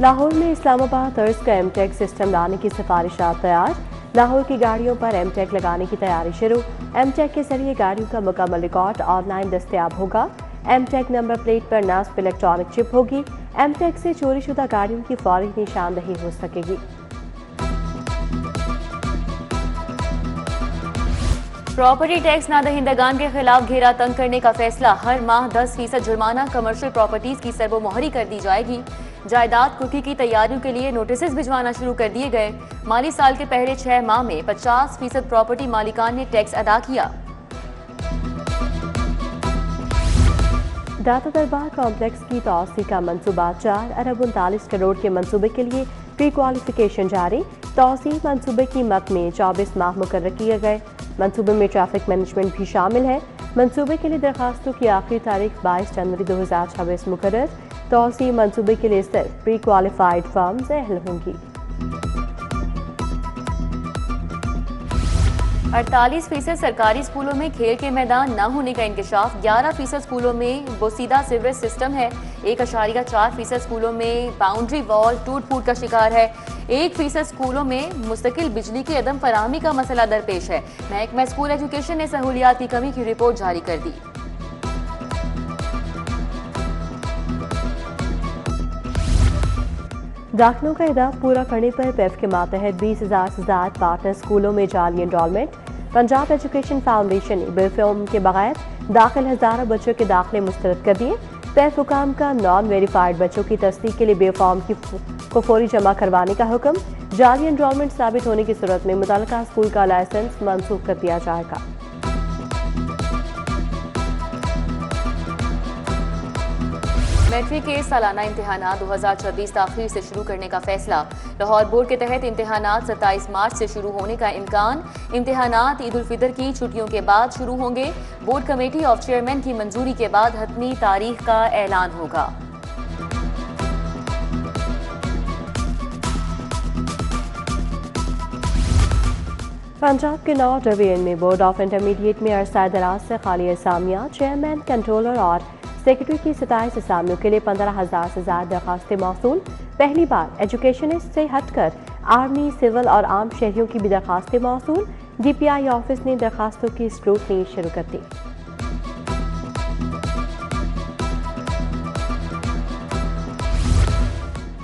लाहौर में इस्लामाबाद तर्ज का एमटेक सिस्टम लाने की सिफारिशात तैयार। लाहौर की गाड़ियों पर एमटेक लगाने की तैयारी शुरू। एमटेक के जरिए गाड़ियों का मुकम्मल रिकॉर्ड ऑनलाइन दस्तयाब होगा। एमटेक नंबर प्लेट पर नस्ब इलेक्ट्रॉनिक चिप होगी। एमटेक से चोरीशुदा गाड़ियों की फौरी निशानदही हो सकेगी। प्रॉपर्टी टैक्स नादहिंदगान के खिलाफ घेरा तंग करने का फैसला। हर माह 10% जुर्माना कमर्शियल प्रॉपर्टीज की सर्वोमोहरी कर दी जाएगी। जायदाद कुर्की की तैयारियों के लिए नोटिस भिजवाना शुरू कर दिए गए। माली साल के पहले 6 माह में 50% प्रॉपर्टी मालिकान ने टैक्स अदा किया। दाता दरबार कॉम्प्लेक्स की तौसी का मंसूबा 4 अरब 39 करोड़ के मंसूबे के लिए प्री क्वालिफिकेशन जारी। तौसी मंसूबे की मद में 24 माह मुकर्रर किए गए। मंसूबे में ट्रैफिक मैनेजमेंट भी शामिल है। मंसूबे के लिए दरखास्तों की आखिरी तारीख 22 जनवरी 2026 मुकर्रर। तौसी मंसूबे के लिए सिर्फ प्री क्वालिफाइड फर्म्स अहल होंगी। 48% सरकारी स्कूलों में खेल के मैदान न होने का इंकशाफ। 11% स्कूलों में बोसीदा सीवरेज सिस्टम है। 1.4% स्कूलों में बाउंड्री वॉल टूट फूट का शिकार है। 1% स्कूलों में मुस्तकिल बिजली की अदम फराहमी का मसला दरपेश है। महकमा स्कूल एजुकेशन ने सहूलियात की कमी की रिपोर्ट जारी कर दी। दाखिलों का अहदाफ पूरा करने पर पेफ के मातहत 20,000 से ज्यादा पार्टनर स्कूलों में जाली एनरोलमेंट। पंजाब एजुकेशन फाउंडेशन ने बिलफॉर्म के बगैर दाखिल हजारों बच्चों के दाखिले मुस्तरद कर दिए। पेफ हुकाम का नॉन वेरीफाइड बच्चों की तस्दीक के लिए बेफॉर्म को फौरी जमा करवाने का हुक्म। जाली एनरोलमेंट साबित होने की सूरत में मुतल्लिका स्कूल का लाइसेंस मनसूख कर दिया जाएगा। मैट्रिक के सालाना इम्तिहानात 2026 ताखीर से शुरू करने का फैसला। लाहौर बोर्ड के तहत इम्तिहानात 27 मार्च से शुरू होने का इम्कान। इम्तिहानात ईद उल फितर की छुट्टियों के बाद शुरू होंगे। बोर्ड कमेटी ऑफ चेयरमैन की मंजूरी के बाद हतमी तारीख का ऐलान होगा। पंजाब के 9 डिवीजन में बोर्ड ऑफ इंटरमीडिएट में अरसा दराज से खाली असामियाँ। चेयरमैन, कंट्रोलर और सेक्रेटरी की 27 असामियों के लिए 15,000 से ज्यादा दरखास्तें मौसूल। पहली बार एजुकेशनिस्ट से हटकर आर्मी, सिविल और आम शहरियों की भी दरखास्तें मौसूल। DPI ऑफिस ने दरखास्तों की स्क्रूटनी शुरू कर दी।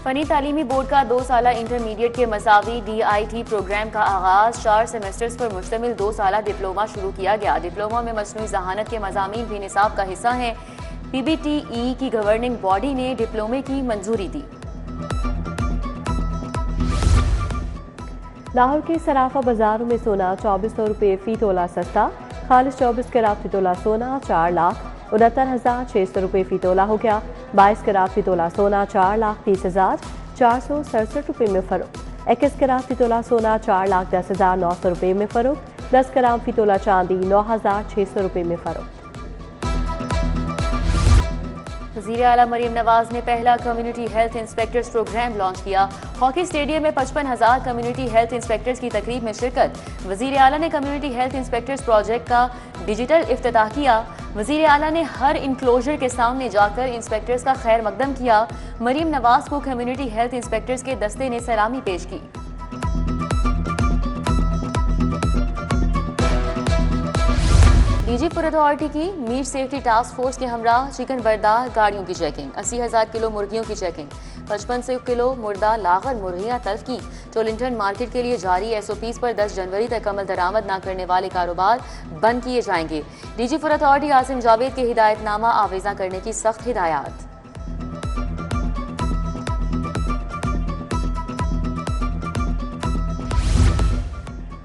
फनी तालीमी बोर्ड का 2 साला इंटरमीडिएट के मसावी DIT प्रोग्राम का आगाज। 4 सेमेस्टर्स पर मुश्तमिल 2 साला डिप्लोमा शुरू किया गया। डिप्लोमा में मसनूई जहानत के मज़ामीन भी निसाब का हिस्सा हैं। PBTE की गवर्निंग बॉडी ने डिप्लोमे की मंजूरी दी। लाहौर के सराफा बाजारों में सोना 2400 रुपये फी तोला सस्ता। खालिस 24 कैरात फी तोला सोना 4,69,600 रुपये फी तोला हो गया। 22 कैरात फी तोला सोना 4,30,467 रुपये में फरोख्त। 21 कैरात फी तोला सोना 4,10,900 रुपये में फरोख्त। 10 ग्राम फी तोला चांदी 9,600 रुपये में फरोख्त। वज़ीर आला मरीम नवाज ने पहला community health inspectors program launch किया। हॉकी स्टेडियम में 55,000 कम्युनिटी हेल्थ इंस्पेक्टर्स की तकरीब में शिरकत। वज़ीर आला ने कम्युनिटी हेल्थ इंस्पेक्टर्स प्रोजेक्ट का डिजिटल इफ्तिताह किया। वज़ीर आला ने हर इंक्लोजर के सामने जाकर इंस्पेक्टर्स का खैर मकदम किया। मरीम नवाज को कम्युनिटी हेल्थ इंस्पेक्टर्स के दस्ते ने सलामी पेश की। डीजीपुर अथॉरिटी की मीट सेफ्टी टास्क फोर्स के हमरा चिकन बरदार गाड़ियों की चेकिंग। 80,000 किलो मुर्गियों की चेकिंग। 55 किलो मुर्दा लागत मुर्गियां तल्फ की। टोलिंगटन मार्केट के लिए जारी SOPs पर 10 जनवरी तक अमल दरामद न करने वाले कारोबार बंद किए जाएंगे। डीजीपुर अथॉरिटी आसिम जावेद के हिदायतनामा आवेजा करने की सख्त हिदायत।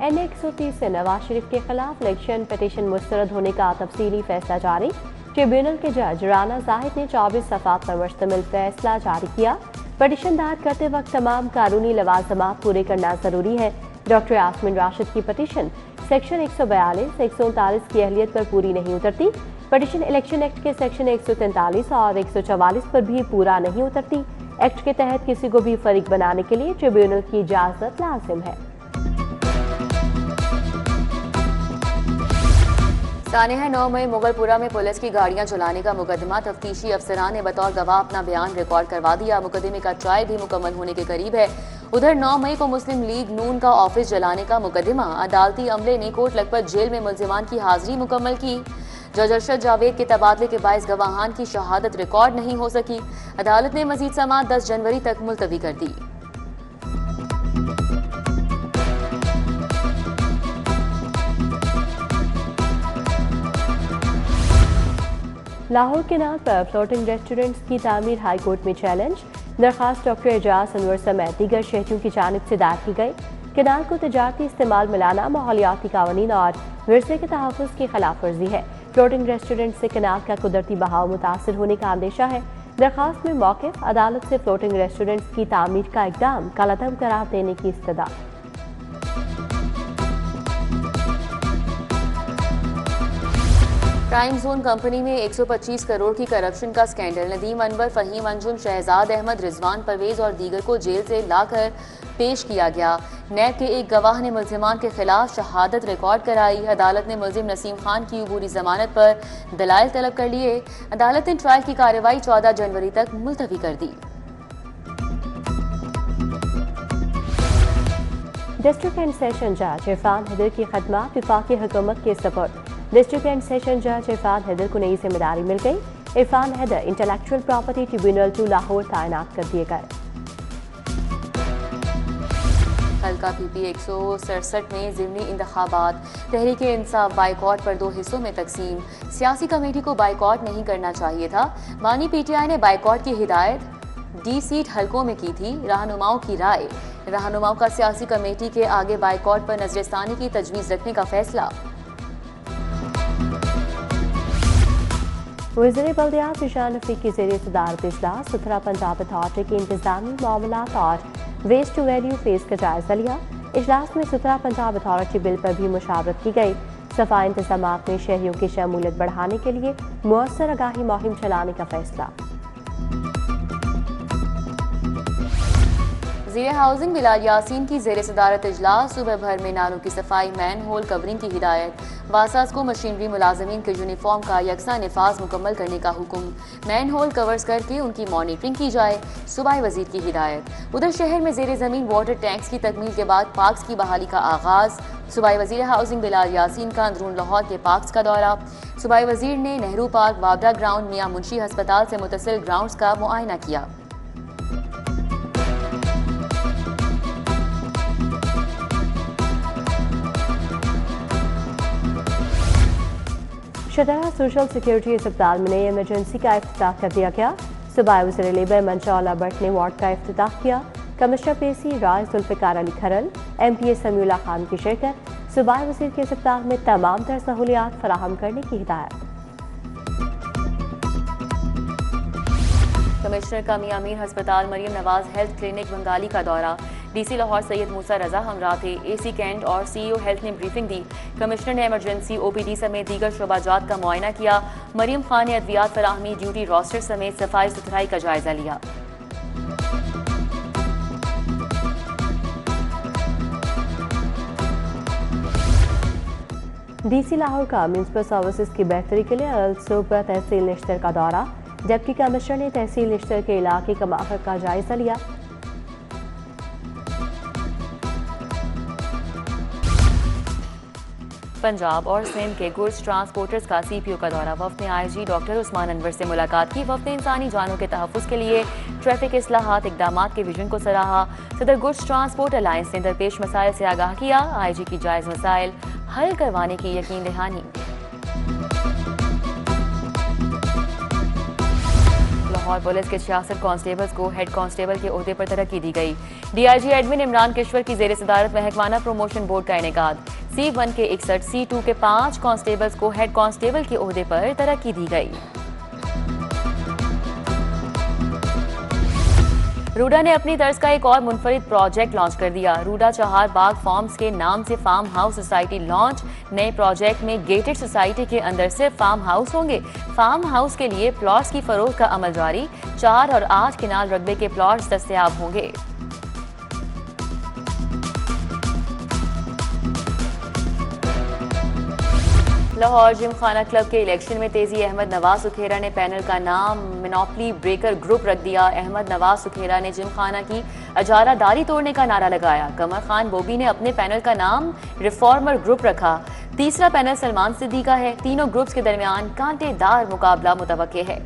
NA 130 से नवाज शरीफ के खिलाफ इलेक्शन पिटीशन मुस्तरद होने का तफसीली फैसला जारी। ट्रिब्यूनल के जज राना जाहिद ने 24 सफ़ात पर मुश्तमिल फैसला जारी किया। पिटीशन दायर करते वक्त तमाम कानूनी लवाजमात पूरे करना जरूरी है। डॉक्टर यास्मीन राशिद की पिटीशन सेक्शन 142, 139 की अहलियत पर पूरी नहीं उतरती। पिटीशन इलेक्शन एक्ट के सेक्शन 143 और 144 पर भी पूरा नहीं उतरती। एक्ट के तहत किसी को भी फरीक बनाने के लिए ट्रिब्यूनल की इजाजत लाजिम है। सानेहा 9 मई मुगलपुरा में पुलिस की गाड़ियां जलाने का मुकदमा तफ्तीशी अफसरान ने बतौर गवाह अपना बयान रिकॉर्ड करवा दिया। मुकदमे का ट्रायल भी मुकम्मल होने के करीब है। उधर 9 मई को मुस्लिम लीग नून का ऑफिस जलाने का मुकदमा, अदालती अमले ने कोट लखपत जेल में मुल्जिमान की हाजिरी मुकम्मल की। जज अरशद जावेद के तबादले के बायस गवाहान की शहादत रिकॉर्ड नहीं हो सकी। अदालत ने मजीद समाअत 10 जनवरी तक मुलतवी कर दी। लाहौर केनाल पर फ्लोटिंग रेस्टोरेंट्स की तामीर हाई कोर्ट में चैलेंज। दरखास्त डॉक्टर एजाज अनवर समेत दीगर शहरियों की जानिब से दायर की गई। केनाल को तजारती इस्तेमाल में लाना माहौलियाती कानून और विरसे के तहफ़्फ़ुज़ की खिलाफ वर्जी है। फ्लोटिंग रेस्टोरेंट से केनाल का कुदरती बहाव मुतासर होने का अंदेशा है। दरखास्त में मौक़िफ़ अदालत से फ्लोटिंग रेस्टोरेंट्स की तामीर का इक़दाम कालादम करार देने की इस्तदा। प्राइम जोन कंपनी में 125 करोड़ की करप्शन का स्कैंडल। नदीम अनवर, फहीम अंजुम, शहजाद अहमद, रिजवान परवेज और दीगर को जेल से लाकर पेश किया गया। नैब के एक गवाह ने मुल्जिमान के खिलाफ शहादत रिकॉर्ड कराई। अदालत ने मुल्जिम नसीम खान की अबूरी जमानत पर दलाइल तलब कर लिए। अदालत ने ट्रायल की कार्रवाई 14 जनवरी तक मुलतवी कर दी। डिस्ट्रिक्ट एंड सेशन जज इरफान हैदर की खदमात वफाकी हुकूमत के सपोर्ट। डिस्ट्रिक्ट एंड सेशन जज इरफान हैदर को नई जिम्मेदारी मिल गई। Irfan Haider intellectual property tribunal 2 Lahore तैनात कर दिए गए। हल्का पीपी 167 में ज़िमनी इंतखाबात। तहरीक इंसाफ बाइकॉट पर 2 हिस्सों में तकसीम। सियासी कमेटी को बाइकॉट नहीं करना चाहिए था। बानी पीटीआई ने बाइकॉट की हिदायत डी सीट हलकों में की थी। रहनुमाओं की राय। रहनुमाओं का सियासी कमेटी के आगे बाइकॉट पर नजरसानी की तजवीज़ रखने का फैसला। वज़ीर बल्दियात ईशान रफ़ीक की ज़ेर सदारत इजलास सुथरा पंजाब अथॉरिटी के इंतजामी मामलात और वेस्ट टू वैल्यू फेस का जायजा लिया। इजलास में सुथरा पंजाब अथॉरिटी बिल पर भी मुशावरत की गई। सफाई इंतजामात में शहरियों की शमूलियत बढ़ाने के लिए मुअस्सर आगाही मुहिम चलाने का फैसला। वज़ीर हाउसिंग बिलाल यासीन की ज़ेर सदारत इजलास। सुबह भर में नालों की सफाई, मैन होल कवरिंग की हिदायत। वासास को मशीनरी मुलाजमीन के यूनिफॉर्म का यकसा निफाज मुकम्मल करने का हुक्म। मैन होल कवर्स करके उनकी मॉनिटरिंग की जाए। सूबाई वजीर की हिदायत। उधर शहर में ज़ेर ज़मीन वाटर टैंक्स की तकमील के बाद पार्क्स की बहाली का आगाज। सूबाई वज़ीर हाउसिंग बिलाल यासीन का अंदरून लाहौर के पार्क्स का दौरा। सूबाई वज़ीर ने नेहरू पार्क, वाबरा ग्राउंड, मियां मुंशी हस्पताल से मुतसिल ग्राउंड्स का मुआयना किया। शदरा सोशल सिक्योरिटी अस्पताल में नई इमरजेंसी का इफ्तिताह कर दिया गया। सूबाई वज़ीर लेबर मंशा भट्ट ने वार्ड का इफ्तिताह किया। कमिश्नर पेशी राय जुल्फ़िकार अली खरल, MPA समीउल्लाह खान की शिरकत। सूबाई वज़ीर के अस्पताल में तमाम तर सहूलियात फराहम करने की हिदायत। कमिश्नर का मियां मीर हस्पताल मरियम नवाज हेल्थ क्लिनिक बंगाली का दौरा। DC लाहौर सैयद मूसा रजा हमरा थे। AC कैंट और CEO हेल्थ ने ब्रीफिंग दी। कमिश्नर ने एमरजेंसी, OPD समेत दीगर शोबाजात का मुआयना किया। मरियम खान ने अद्वियात फराहमी, ड्यूटी रोस्टर समेत सफाई सुथराई का जायजा लिया। DC लाहौर का म्यूनसिपल सर्विसेज की बेहतरी के लिए अलसोबरा तहसील निश्तर का दौरा। डिप्टी कमिश्नर ने तहसील निश्तर के इलाके का माहर का जायजा लिया। पंजाब और सिंध के गुड्स ट्रांसपोर्टर्स का CPO का दौरा। वफ्द ने IG डॉक्टर उस्मान अनवर से मुलाकात की। वफ्द ने इंसानी जानों के तहफ़्फ़ुज़ के लिए ट्रैफिक इस्लाहात इक़दामात के विजन को सराहा। सदर गुड्स ट्रांसपोर्ट अलायंस ने दरपेश मसाइल से आगाह किया। IG की जायज़ मसाइल हल करवाने की यकीन दहानी। लाहौर पुलिस के 66 कांस्टेबल्स को हेड कांस्टेबल के ओहदे पर तरक्की दी गई। DIG एडमिन इमरान किश्वर की ज़ेर सदारत महकमाना प्रमोशन बोर्ड का इनेकाद। C1 के 61, C2 के 5 कांस्टेबल्स को हेड कांस्टेबल के ओहदे पर तरक्की दी गई। रूडा ने अपनी तर्ज का एक और मुनफरिद प्रोजेक्ट लॉन्च कर दिया। रूडा चहार बाग फार्म्स के नाम से फार्म हाउस सोसाइटी लॉन्च। नए प्रोजेक्ट में गेटेड सोसाइटी के अंदर सिर्फ फार्म हाउस होंगे। फार्म हाउस के लिए प्लॉट्स की फरोख्त का अमल जारी। 4 और 8 किनाल रकबे के प्लॉट्स दस्तयाब होंगे। लाहौर जिमखाना क्लब के इलेक्शन में तेजी। अहमद नवाज सुखेरा ने पैनल का नाम मोनोपोली ब्रेकर ग्रुप रख दिया। अहमद नवाज सुखेरा ने जिमखाना की अजारादारी तोड़ने का नारा लगाया। कमर खान बोबी ने अपने पैनल का नाम रिफॉर्मर ग्रुप रखा। तीसरा पैनल सलमान सिद्दीकी का है। तीनों ग्रुप्स के दरमियान कांटेदार मुकाबला मुतवक्के है।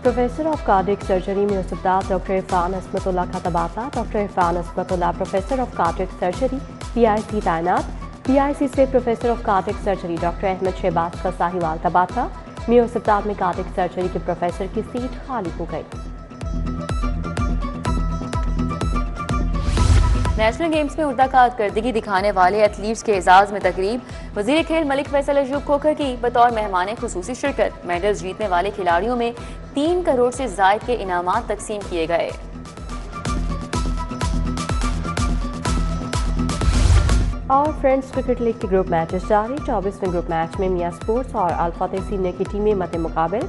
प्रोफेसर ऑफ कार्डियक सर्जरी में उस्ताद डॉक्टर इरफान अस्मतुल्लाह का तबादला। Doctor Irfan Asmatullah professor of cardiac surgery PIC तैनात। PIC से professor of cardiac surgery doctor Ahmad Shahbaz का साहिवाल तबादला। मियां उस्ताद में कार्डियक सर्जरी के प्रोफेसर की सीट खाली हो गई। नेशनल गेम्स में उम्दा कारकर्दगी दिखाने वाले एथलीट्स के एजाज में तकरीब। वजीर खेल मलिक फैसल अयूब खोखर की बतौर मेहमान खुसूसी शिरकत। मेडल्स जीतने वाले खिलाड़ियों में 3 करोड़ से जायद के इनामात तकसीम किए गए। और फ्रेंड्स क्रिकेट लीग के ग्रुप मैचेस जारी। 24वें ग्रुप मैच में मियां स्पोर्ट्स और अल-फतेह सीनियर की टीमें मत मुकाबिल।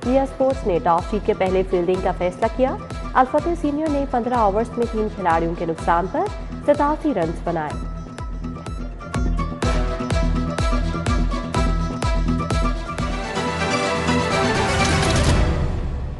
मियां स्पोर्ट्स ने टॉस जीत के पहले फील्डिंग का फैसला किया। अल-फतेह सीनियर ने 15 ओवर्स में 3 खिलाड़ियों के नुकसान पर 87 रन बनाए।